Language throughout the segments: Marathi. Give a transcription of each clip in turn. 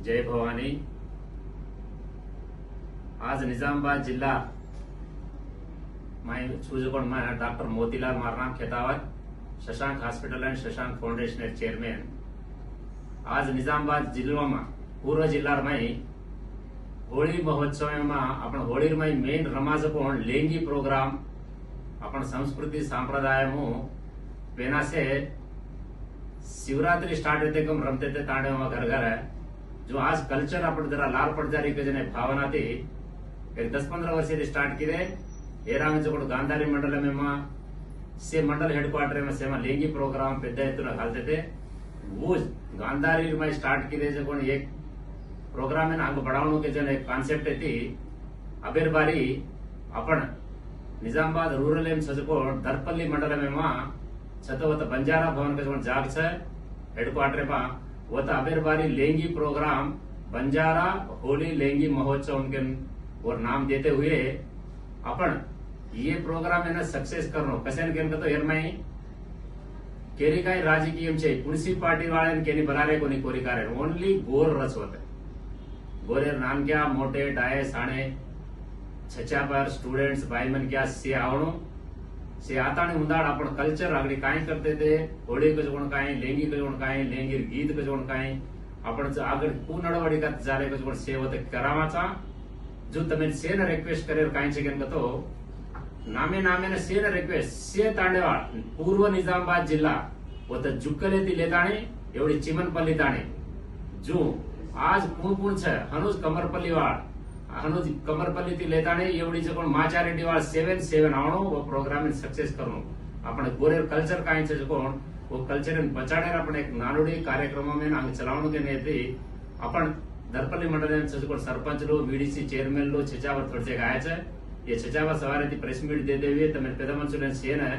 जय भवानी। आज निजामाबाद जिला मैं चूजकोड में डॉक्टर मोतीलाल मारनाम Khetawat Shashank hospital and Shashank foundation chairman. आज निजामाबाद जिला में पूर्व जिला में होली महोत्सव में अपन होली में मेन रमाज पण लेंगी प्रोग्राम अपन संस्कृति संप्रदाय पेना से शिवरात्रि स्टार्ट होते कम रमते थे तांडे घर घर है जो आज कल्चर अपन जरा लाल पड़ जा रही जने भावना थी 10-15 वर्ष से स्टार्ट किए एरांग जो गांधारी मंडल में से मंडल हेडक्वार्टर में से लेंगी प्रोग्राम पेद्द एत्तुन घालते थे वो गांधारी में स्टार्ट किए जो एक प्रोग्राम है आगे बढ़ाने के जन एक कॉन्सेप्ट थी अबेर बारी अपन निजामाबाद रूरल एम सजको दरपल्ली मंडल में छतवत बंजारा भवन का जो जाग है हेडक्वार्टर में वो अबेर बारी लेंगी प्रोग्राम बंजारा होली लेंगी महोत्सव उनके और नाम देते हुए अपन ये प्रोग्राम है ना सक्सेस करनो कसे तो एरमाई केरिकाई राजकीय छे पुलिसी पार्टी वाले केनी बलारे कोनी कोरिकारे ओनली गोर रस होते गोरेर नाम क्या मोटे डाये साणे छचा पर स्टूडेंट्स भाई मन क्या से आवणो से आता ने मुंदाड़ अपन कल्चर आगड़ी काई करते थे होली को जोन काई लेंगी को जोन काई लेंगी गीत को जोन काई अपन आगड़ पूनड़वड़ी का जारे को जोन से होते करावाचा जो तमे से न रिक्वेस्ट करे काई छे केन तो नामे नामे ने से न रिक्वेस्ट से तांडेवाळ पूर्व निजामाबाद जिल्हा वो तो जुक्कले ती लेताणे एवढी चिमनपल्ली ताणे जो आज पुण छे हनुज कमरपल्ली वाळ हनुज कमरपल्ली थी लेताणे एवढी जो पण माचारेड्डी वाळ 7-7 आवणो वो प्रोग्राम सक्सेस करनो आपण गोरेर कल्चर काई छे जो कोण वो कल्चर बचाडेर आपण एक नानोडी कार्यक्रम में आंग चलावणो के नेती आपण दरपल्ली मंडल जो कोण सरपंच लो वीडीसी चेयरमैन लो छचावर थोड़से गाय छे ये छचावर सवारे थी प्रेस मीट दे देवी तमे पेदा मनसुने से ने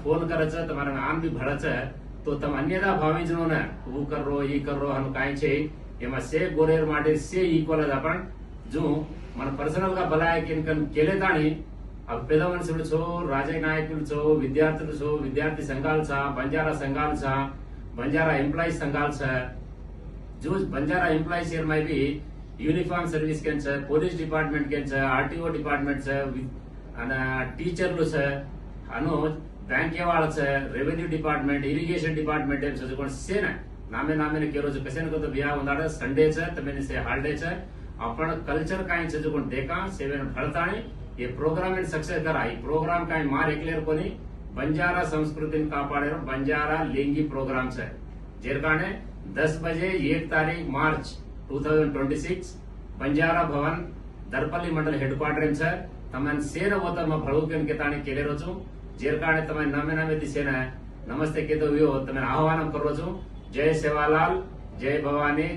फोन करे छे तमारा नाम भी भळे छे तो तम अन्यथा भावी जनो ने वो करो ये करो हम काई छे एमा से गोरेर माटे से इक्वल ज आपण जो मन पर्सनल का भलाय किनकन केले ताणी अब पेदा मनसुने छो राजकीय नायकुल छो विद्यार्थी संघाल छा बंजारा संघाल छा बंजारा एम्प्लॉय संघाल छा जो बंजारा एम्प्लॉय शेर में भी यूनिफॉर्म सर्विस के छे पुलिस डिपार्टमेंट के छे आरटीओ डिपार्टमेंट छे अने टीचर लो छे अनो बैंक वाला छे रेवेन्यू डिपार्टमेंट इरिगेशन डिपार्टमेंट एम छे कोण से ने नामे नामे ने केरो छे कसे ने तो बिया उंदाडे संडे छे तमेने से हॉलिडे छे आपण कल्चर काई छे जो कोण देखा सेवन फळताणी ये प्रोग्राम इन सक्सेस करा ई प्रोग्राम काई मार एकलेर कोनी बंजारा संस्कृति कापाडेर बंजारा लेंगी प्रोग्राम छे जेर कारणे 10 बजे 1 तारीख मार्च 2026 बंजारा भवन दरपल्ली मंडल हेडक्वार्टर छे तमन सेन वतम भळुकेन केताणी केलेरो छु जेर कारणे तमे नामे नामे ती सेना नमस्ते केतो वियो तमे आह्वान करो छु। जय सेवालाल जय भवानी।